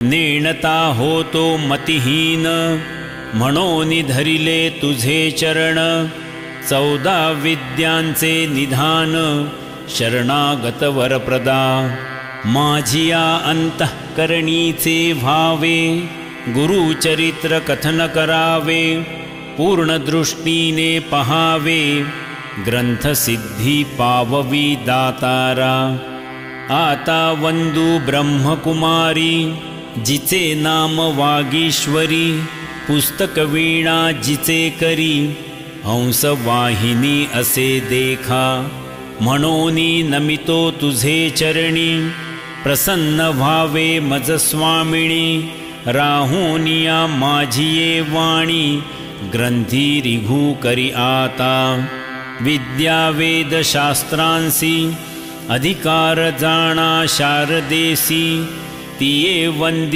नेणता होतो मतिहीन, म्हणून धरिले तुझे चरण। 14 विद्यांचे निधान, शरणागत वरप्रदा। माझिया अंतःकरणीचे भावे, गुरुचरित्र कथन करावे। पूर्ण दृष्टीने पहावे, ग्रंथ सिद्धी पाववी दातारा। आता वंदू ब्रह्मकुमारी, जिचे नाम वागीश्वरी। पुस्तक वीणा जिचे करी, हंस वाहिनी असे देखा। म्हणूनी नमितो तुझे चरणी, प्रसन्न भावे मज स्वामिनी। राहुनिया माझिये वाणी, ग्रंथी रिघू करी आता। विद्या वेद शास्त्रांसी, अधिकार जाणा शारदेसी। तिये वंदी